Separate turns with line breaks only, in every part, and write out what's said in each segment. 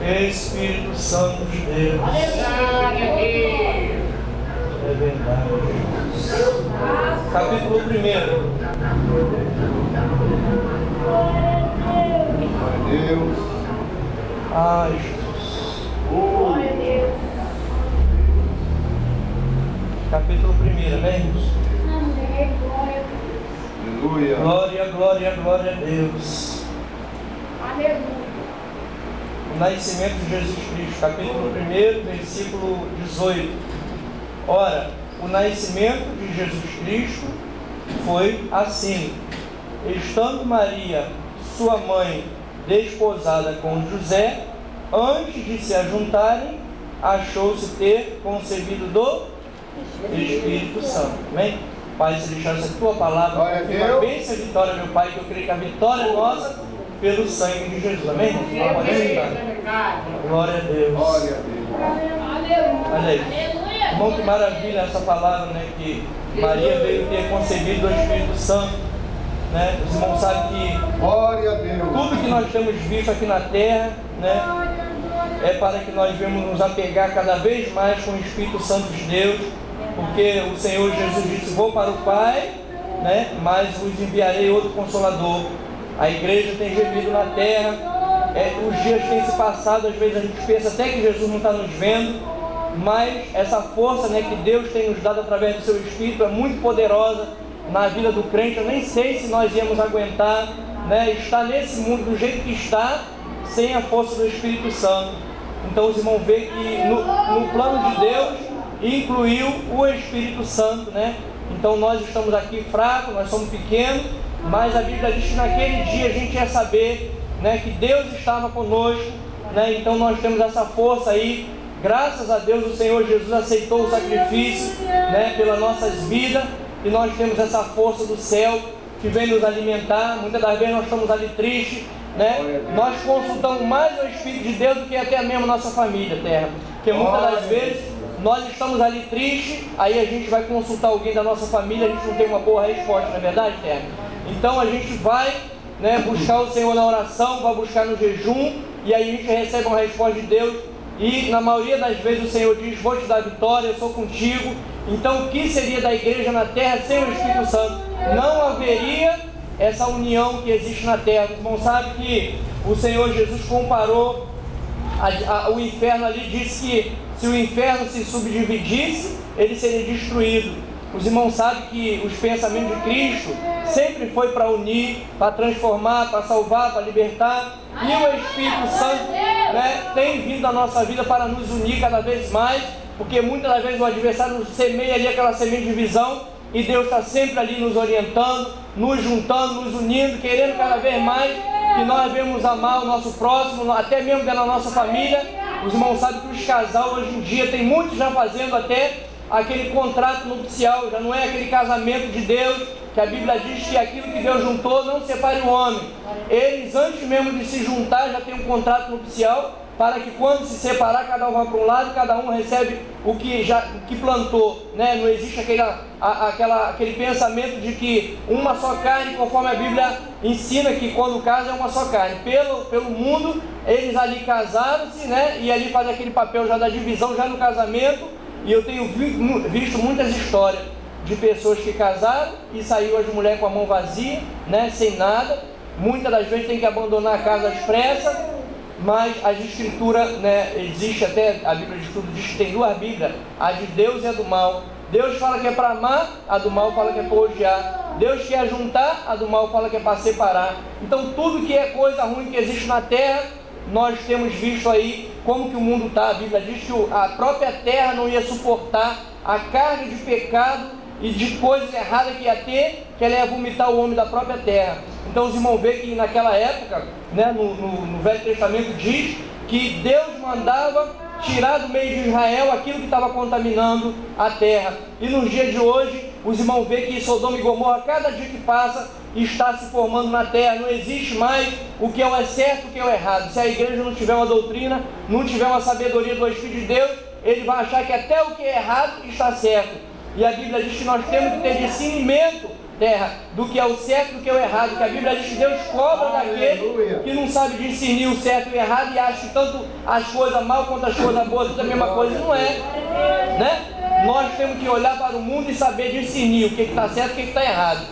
Espírito Santo de Deus. É verdade. Capítulo 1.
Glória a Deus.
Ai, Jesus.
Glória a Deus.
Capítulo 1, amém?
Amém. Glória a Deus.
Aleluia.
Glória, glória, glória a Deus.
Aleluia.
O nascimento de Jesus Cristo, capítulo 1, versículo 18. Ora, o nascimento de Jesus Cristo foi assim: estando Maria, sua mãe, desposada com José, antes de se ajuntarem, achou-se ter concebido do Espírito Santo. Amém? Pai Celestial, essa tua palavra,
Glória a
confirma a
Deus.
bênção e a vitória, meu Pai, que eu creio que a vitória é nossa pelo sangue de Jesus. Amém? Pode sentar. Glória a Deus.
Glória a Deus.
Aleluia.
Olha aí. Irmão, que maravilha essa palavra, né? Que Maria veio ter concebido o Espírito Santo, né? Os irmãos sabem que
Glória a Deus.
tudo que nós temos visto aqui na terra, né? É para que nós venhamos nos apegar cada vez mais com o Espírito Santo de Deus, porque o Senhor Jesus disse: vou para o Pai, né? Mas vos enviarei outro Consolador. A igreja tem gemido na terra, os dias têm se passado, às vezes a gente pensa até que Jesus não está nos vendo, mas essa força, né, que Deus tem nos dado através do seu Espírito é muito poderosa na vida do crente. Eu nem sei se nós íamos aguentar, né, estar nesse mundo do jeito que está, sem a força do Espírito Santo. Então os irmãos veem que no plano de Deus incluiu o Espírito Santo, né? Então nós estamos aqui fracos, nós somos pequenos, mas a Bíblia diz que naquele dia a gente ia saber, né, que Deus estava conosco, né? Então nós temos essa força aí. Graças a Deus o Senhor Jesus aceitou o sacrifício, né, pelas nossas vidas, e nós temos essa força do céu que vem nos alimentar. Muitas das vezes nós estamos ali tristes, né? Nós consultamos mais o Espírito de Deus do que até mesmo nossa família, terra. Porque muitas das vezes nós estamos ali tristes, aí a gente vai consultar alguém da nossa família, a gente não tem uma boa resposta, não é verdade, terra? Então a gente vai, né, buscar o Senhor na oração, vai buscar no jejum, e aí a gente recebe uma resposta de Deus. E na maioria das vezes o Senhor diz: vou te dar vitória, eu sou contigo. Então o que seria da igreja na terra sem o Espírito Santo? Não haveria essa união que existe na terra. Os irmãos sabem que o Senhor Jesus comparou o inferno ali, disse que se o inferno se subdividisse, ele seria destruído. Os irmãos sabem que os pensamentos de Cristo sempre foi para unir, para transformar, para salvar, para libertar. E o Espírito Santo, né, tem vindo à nossa vida para nos unir cada vez mais, porque muitas das vezes o adversário semeia ali aquela semente de divisão, e Deus está sempre ali nos orientando, nos juntando, nos unindo, querendo cada vez mais que nós venhamos amar o nosso próximo, até mesmo dentro da nossa família. Os irmãos sabem que os casais hoje em dia, tem muitos já fazendo até aquele contrato nupcial, já não é aquele casamento de Deus, que a Bíblia diz que aquilo que Deus juntou não separe o homem. Eles, antes mesmo de se juntar, já tem um contrato nupcial, para que quando se separar, cada um vai para um lado, cada um recebe o que plantou, né? Não existe aquele pensamento de que uma só carne, conforme a Bíblia ensina que quando casa é uma só carne. Pelo mundo, eles ali casaram-se, né? E ali fazem aquele papel já da divisão, já no casamento. E eu tenho visto muitas histórias de pessoas que casaram e saiu as mulheres com a mão vazia, né? Sem nada. Muitas das vezes tem que abandonar a casa às pressas. Mas as escrituras, né, existe até, a Bíblia de Estudo diz que tem duas Bíblias, a de Deus e a do mal. Deus fala que é para amar, a do mal fala que é para odiar. Deus quer juntar, a do mal fala que é para separar. Então tudo que é coisa ruim que existe na terra, nós temos visto aí como que o mundo está. A Bíblia diz que a própria terra não ia suportar a carga de pecado e de coisas erradas que ia ter, que ela ia vomitar o homem da própria terra. Então os irmãos veem que naquela época, né, no Velho Testamento diz que Deus mandava tirar do meio de Israel aquilo que estava contaminando a terra. E nos dias de hoje, os irmãos veem que Sodoma e Gomorra, cada dia que passa, está se formando na terra. Não existe mais o que é o certo e o que é o errado. Se a igreja não tiver uma doutrina, não tiver uma sabedoria do Espírito de Deus, ele vai achar que até o que é errado está certo. E a Bíblia diz que nós temos que ter discernimento, terra, do que é o certo e do que é o errado, que a Bíblia diz que Deus cobra daquele que não sabe discernir o certo e o errado e acha que tanto as coisas mal quanto as coisas boas tudo a mesma coisa, não é, né? Nós temos que olhar para o mundo e saber discernir o que está certo e o que está errado.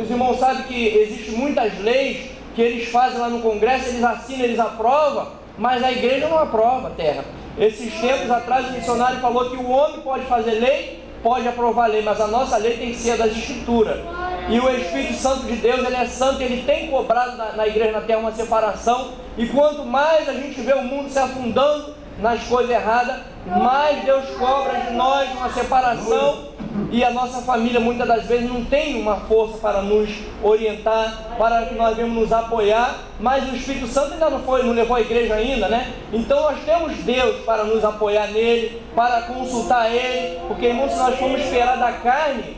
Os irmãos sabem que existem muitas leis que eles fazem lá no Congresso, eles assinam, eles aprovam, mas a igreja não aprova, terra. Esses tempos atrás o missionário falou que o homem pode fazer lei, pode aprovar lei, mas a nossa lei tem que ser a das Escrituras. E o Espírito Santo de Deus, ele é santo, ele tem cobrado na igreja na terra uma separação. E quanto mais a gente vê o mundo se afundando nas coisas erradas, mais Deus cobra de nós uma separação. E a nossa família muitas das vezes não tem uma força para nos orientar, para que nós venhamos nos apoiar, mas o Espírito Santo ainda não levou a igreja ainda, né? Então nós temos Deus para nos apoiar nele, para consultar ele, porque, irmãos, se nós formos esperar da carne,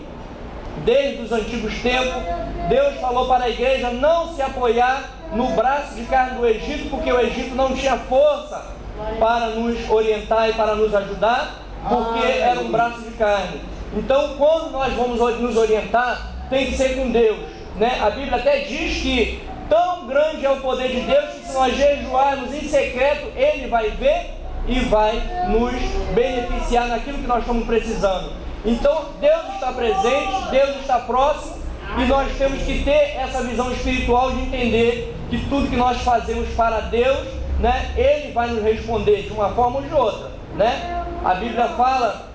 desde os antigos tempos, Deus falou para a igreja não se apoiar no braço de carne do Egito, porque o Egito não tinha força para nos orientar e para nos ajudar, porque era um braço de carne. Então, quando nós vamos nos orientar, tem que ser com Deus, né? A Bíblia até diz que tão grande é o poder de Deus que se nós jejuarmos em secreto, Ele vai ver e vai nos beneficiar naquilo que nós estamos precisando. Então, Deus está presente, Deus está próximo e nós temos que ter essa visão espiritual de entender que tudo que nós fazemos para Deus, né, Ele vai nos responder de uma forma ou de outra, né? A Bíblia fala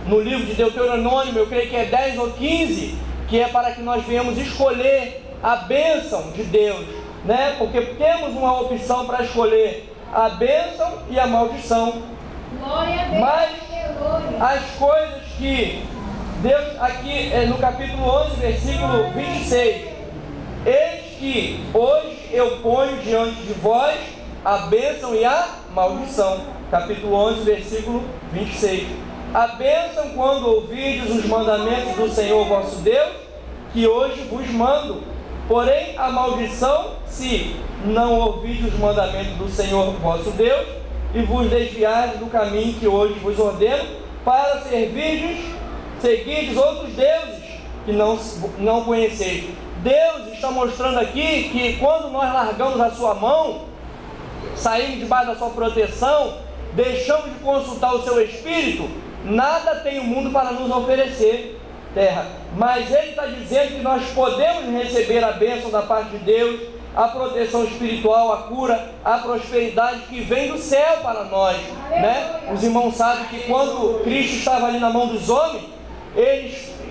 no livro de Deuteronômio, eu creio que é 10 ou 15, que é para que nós venhamos escolher a bênção de Deus, né? Porque temos uma opção para escolher a bênção e a maldição. Mas as coisas que Deus, aqui no capítulo 11, versículo 26, eis que hoje eu ponho diante de vós a bênção e a maldição. Capítulo 11, versículo 26. A bênção quando ouvides os mandamentos do Senhor vosso Deus, que hoje vos mando. Porém, a maldição, se não ouvides os mandamentos do Senhor vosso Deus, e vos desviardes do caminho que hoje vos ordeno, para seguirdes outros deuses que não conheceis. Deus está mostrando aqui que quando nós largamos a sua mão, saímos debaixo da sua proteção, deixamos de consultar o seu Espírito, nada tem o mundo para nos oferecer, terra. Mas Ele está dizendo que nós podemos receber a bênção da parte de Deus, a proteção espiritual, a cura, a prosperidade que vem do céu para nós, né? Os irmãos sabem que quando Cristo estava ali na mão dos homens,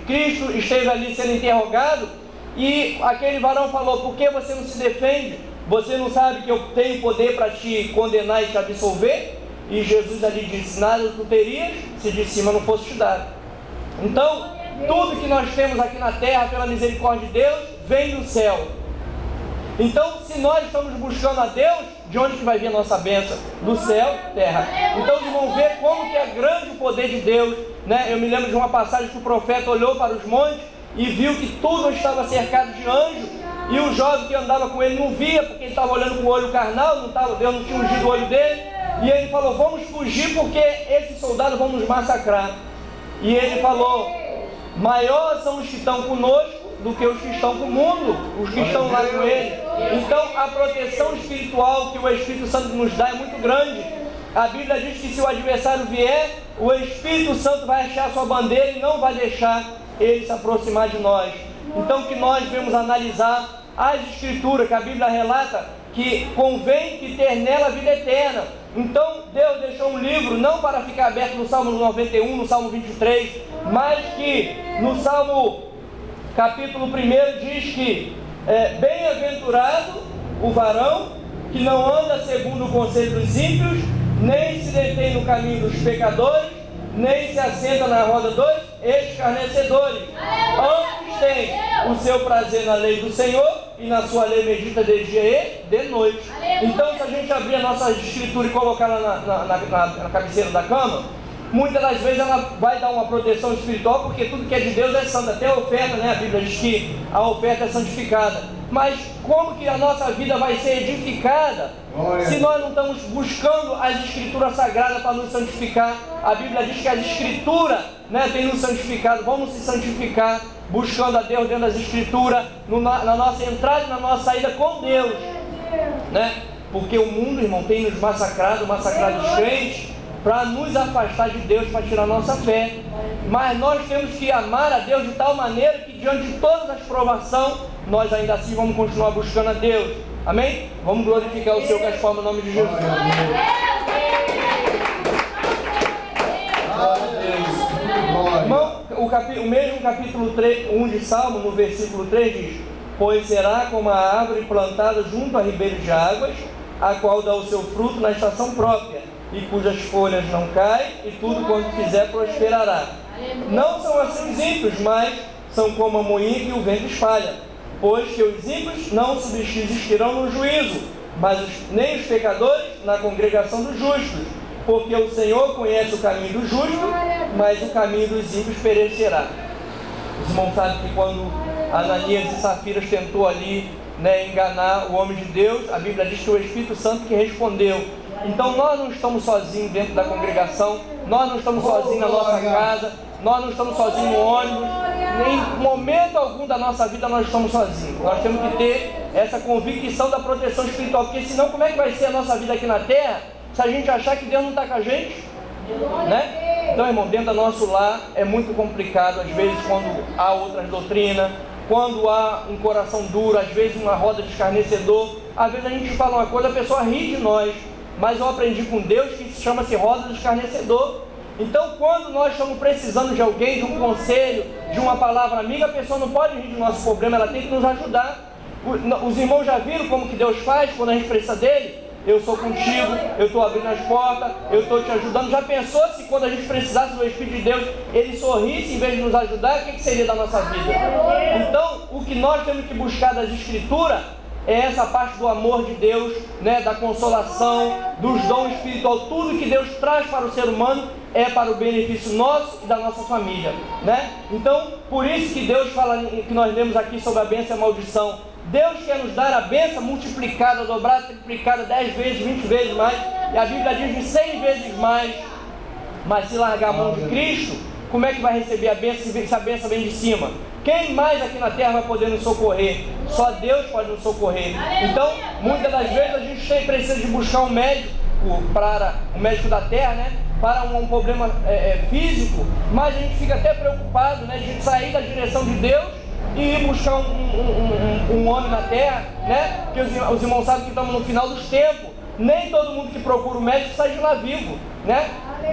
Cristo esteve ali sendo interrogado, e aquele varão falou: por que você não se defende? Você não sabe que eu tenho poder para te condenar e te absolver? E Jesus ali disse: nada tu terias se de cima não fosse te dado. Então, tudo que nós temos aqui na terra, pela misericórdia de Deus, vem do céu. Então, se nós estamos buscando a Deus, de onde que vai vir a nossa bênção? Do céu, terra. Então, vocês vão ver como que é grande o poder de Deus, né? Eu me lembro de uma passagem que o profeta olhou para os montes e viu que tudo estava cercado de anjos, e o jovem que andava com ele não via, porque ele estava olhando com o olho carnal, Deus não tinha ungido o olho dele. E ele falou: vamos fugir porque esses soldados vão nos massacrar. E ele falou: maiores são os que estão conosco do que os que estão com o mundo, os que estão lá com ele. Então a proteção espiritual que o Espírito Santo nos dá é muito grande. A Bíblia diz que se o adversário vier, o Espírito Santo vai achar a sua bandeira e não vai deixar ele se aproximar de nós. Então que nós devemos analisar as Escrituras, que a Bíblia relata que convém que ter nela a vida eterna. Então Deus deixou um livro não para ficar aberto no Salmo 91, no Salmo 23, mas que no Salmo capítulo 1 diz que bem-aventurado o varão que não anda segundo o conselho dos ímpios, nem se detém no caminho dos pecadores, nem se assenta na roda dos escarnecedores. Antes tem o seu prazer na lei do Senhor, e na sua lei medita de dia e de noite. Então, se a gente abrir a nossa escritura e colocar ela na cabeceira da cama, muitas das vezes ela vai dar uma proteção espiritual, porque tudo que é de Deus é santo, até a oferta, né? A Bíblia diz que a oferta é santificada. Mas como que a nossa vida vai ser edificada se nós não estamos buscando as escrituras sagradas para nos santificar? A Bíblia diz que as escrituras, né, tem nos santificado. Vamos se santificar, buscando a Deus dentro das Escrituras, na nossa entrada e na nossa saída com Deus, né? Porque o mundo, irmão, tem nos massacrado os crentes, para nos afastar de Deus, para tirar nossa fé. Mas nós temos que amar a Deus de tal maneira que diante de todas as provações, nós ainda assim vamos continuar buscando a Deus. Amém? Vamos glorificar o Senhor com as palmas no nome de Jesus. Irmão, o mesmo capítulo 1 de Salmo, no versículo 3 diz: pois será como a árvore plantada junto a ribeiros de águas, a qual dá o seu fruto na estação própria, e cujas folhas não caem, e tudo quanto fizer prosperará. Não são assim os ímpios, mas são como a moinha que o vento espalha. Pois que os ímpios não subsistirão no juízo, mas nem os pecadores na congregação dos justos. Porque o Senhor conhece o caminho do justo, mas o caminho dos ímpios perecerá. Os irmãos sabem que quando Ananias e Safiras tentou ali, né, enganar o homem de Deus, a Bíblia diz que o Espírito Santo que respondeu. Então nós não estamos sozinhos dentro da congregação, nós não estamos sozinhos na nossa casa, nós não estamos sozinhos no ônibus, em momento algum da nossa vida nós estamos sozinhos. Nós temos que ter essa convicção da proteção espiritual, porque senão como é que vai ser a nossa vida aqui na terra, se a gente achar que Deus não está com a gente? Né? Então, irmão, dentro do nosso lar é muito complicado, às vezes quando há outras doutrinas, quando há um coração duro, às vezes uma roda de escarnecedor, às vezes a gente fala uma coisa, a pessoa ri de nós, mas eu aprendi com Deus que isso chama-se roda de escarnecedor. Então, quando nós estamos precisando de alguém, de um conselho, de uma palavra amiga, a pessoa não pode rir do nosso problema, ela tem que nos ajudar. Os irmãos já viram como que Deus faz quando a gente precisa dele? Eu sou contigo, eu estou abrindo as portas, eu estou te ajudando. Já pensou se quando a gente precisasse do Espírito de Deus, ele sorrisse em vez de nos ajudar? O que seria da nossa vida? Então, o que nós temos que buscar das Escrituras é essa parte do amor de Deus, né, da consolação, dos dons espirituais. Tudo que Deus traz para o ser humano é para o benefício nosso e da nossa família, né? Então, por isso que Deus fala, que nós lemos aqui sobre a bênção e a maldição. Deus quer nos dar a bênção multiplicada, dobrada, triplicada, 10 vezes, 20 vezes mais, e a Bíblia diz de 100 vezes mais. Mas se largar a mão de Cristo, como é que vai receber a bênção se a bênção vem de cima? Quem mais aqui na terra vai poder nos socorrer? Só Deus pode nos socorrer. Então, muitas das vezes a gente precisa de buscar um médico, para o médico da terra, né, para um problema físico, mas a gente fica até preocupado, né, de sair da direção de Deus e ir buscar um homem na terra, né? Porque os irmãos sabem que estamos no final dos tempos. Nem todo mundo que procura o médico sai de lá vivo, né?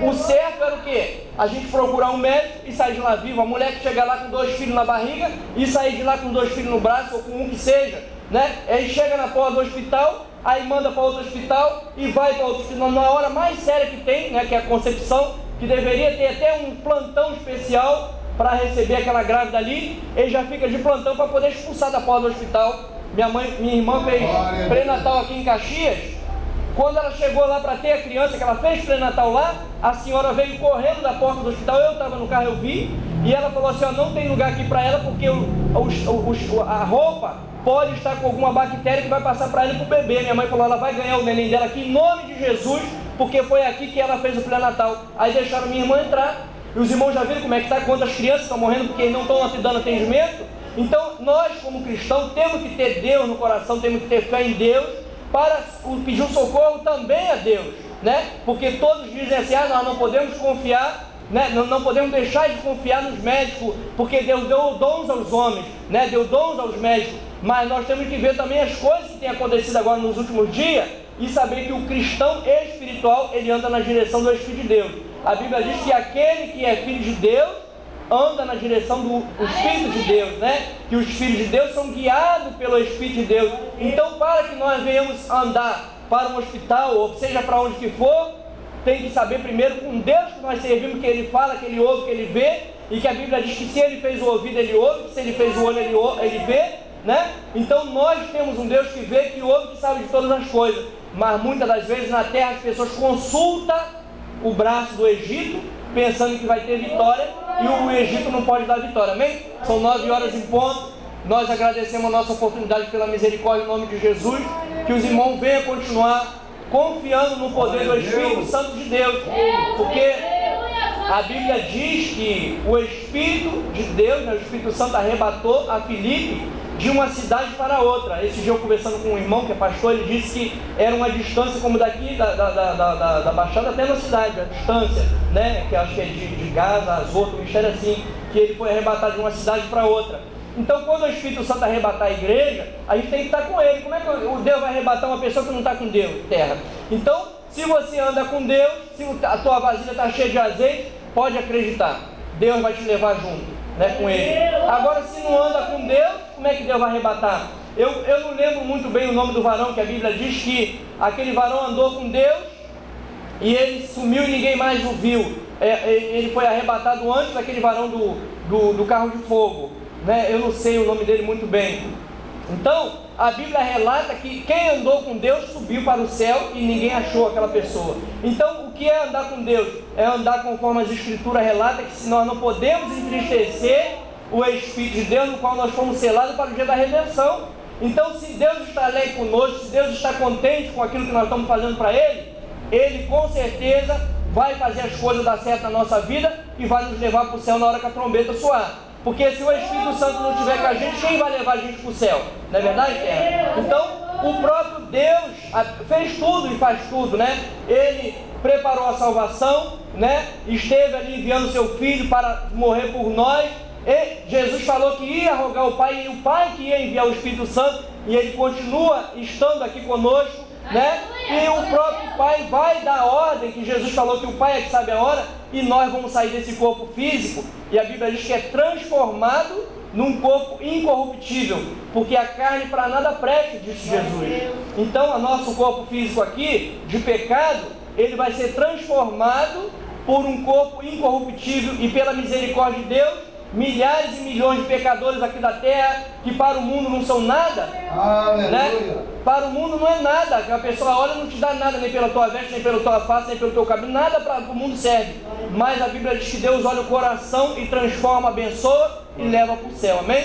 O certo era o quê? A gente procurar um médico e sair de lá vivo. A mulher que chega lá com 2 filhos na barriga e sair de lá com 2 filhos no braço, ou com um que seja, né? Aí chega na porta do hospital, aí manda para outro hospital e vai para outro hospital. Na hora mais séria que tem, né, que é a concepção, que deveria ter até um plantão especial para receber aquela grávida ali, ele já fica de plantão para poder expulsar da porta do hospital. Minha irmã fez pré-natal aqui em Caxias. Quando ela chegou lá para ter a criança, que ela fez pré-natal lá, a senhora veio correndo da porta do hospital, eu estava no carro, eu vi, e ela falou assim, ó, não tem lugar aqui para ela, porque a roupa pode estar com alguma bactéria que vai passar para ela e para o bebê. Minha mãe falou, ela vai ganhar o neném dela aqui em nome de Jesus, porque foi aqui que ela fez o pré-natal. Aí deixaram minha irmã entrar. E os irmãos já viram como é que está, quantas crianças estão morrendo porque não estão dando atendimento? Então, nós como cristãos temos que ter Deus no coração, temos que ter fé em Deus, para pedir um socorro também a Deus, né? Porque todos dizem assim, nós não podemos confiar, né? Não podemos deixar de confiar nos médicos, porque Deus deu dons aos homens, né? Deu dons aos médicos, mas nós temos que ver também as coisas que têm acontecido agora nos últimos dias, e saber que o cristão espiritual, ele anda na direção do Espírito de Deus. A Bíblia diz que aquele que é filho de Deus anda na direção do Espírito de Deus, né? Que os filhos de Deus são guiados pelo Espírito de Deus. Então, para que nós venhamos andar para um hospital, ou seja para onde que for, tem que saber primeiro com Deus que nós servimos, que Ele fala, que Ele ouve, que Ele vê, e que a Bíblia diz que se Ele fez o ouvido, Ele ouve, que se Ele fez o olho, Ele vê, né? Então, nós temos um Deus que vê, que ouve, que sabe de todas as coisas. Mas muitas das vezes na terra as pessoas consultam o braço do Egito, pensando que vai ter vitória, e o Egito não pode dar vitória, amém? São 9 horas em ponto. Nós agradecemos a nossa oportunidade pela misericórdia em nome de Jesus, que os irmãos venham continuar confiando no poder do Espírito Santo de Deus, porque A Bíblia diz que o Espírito de Deus, né, o Espírito Santo arrebatou a Filipe de uma cidade para outra. Esse dia eu conversando com um irmão que é pastor, ele disse que era uma distância como daqui da Baixada até na cidade, a distância, né? Que acho que é de Gaza, Azor, um mistério assim, que ele foi arrebatado de uma cidade para outra. Então, quando o Espírito Santo arrebatar a igreja, a gente tem que estar com ele. Como é que o Deus vai arrebatar uma pessoa que não está com Deus, terra? Então, se você anda com Deus, se a tua vasilha está cheia de azeite, pode acreditar, Deus vai te levar junto, né, com ele. Agora, se não anda com Deus, como é que Deus vai arrebatar? Eu não lembro muito bem o nome do varão, que a Bíblia diz que aquele varão andou com Deus e ele sumiu e ninguém mais o viu. Ele foi arrebatado antes daquele varão do carro de fogo, né? Eu não sei o nome dele muito bem. Então, a Bíblia relata que quem andou com Deus subiu para o céu e ninguém achou aquela pessoa. Então, o que é andar com Deus? É andar conforme as Escrituras relatam, que nós não podemos entristecer o Espírito de Deus, no qual nós fomos selados para o dia da redenção. Então, se Deus está alegre conosco, se Deus está contente com aquilo que nós estamos fazendo para Ele, Ele com certeza vai fazer as coisas dar certo na nossa vida e vai nos levar para o céu na hora que a trombeta soar. Porque se o Espírito Santo não estiver com a gente, quem vai levar a gente para o céu? Não é verdade, terra? Então, o próprio Deus fez tudo e faz tudo, né? Ele preparou a salvação, né? Esteve ali enviando seu Filho para morrer por nós. E Jesus falou que ia rogar ao Pai, e o Pai que ia enviar o Espírito Santo, e Ele continua estando aqui conosco, né? E o próprio Pai vai dar a ordem, que Jesus falou que o Pai é que sabe a hora, e nós vamos sair desse corpo físico, e a Bíblia diz que é transformado num corpo incorruptível, porque a carne para nada presta, disse Jesus. Então, o nosso corpo físico aqui, de pecado, ele vai ser transformado por um corpo incorruptível, e pela misericórdia de Deus, milhares e milhões de pecadores aqui da terra, que para o mundo não são nada, né? Para o mundo não é nada, que a pessoa olha e não te dá nada, nem pela tua veste, nem pela tua face, nem pelo teu cabelo, nada para o mundo serve. Mas a Bíblia diz que Deus olha o coração e transforma, abençoa e leva para o céu, amém?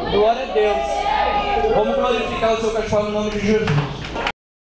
Glória a Deus. Vamos glorificar o seu cachorro no nome de Jesus.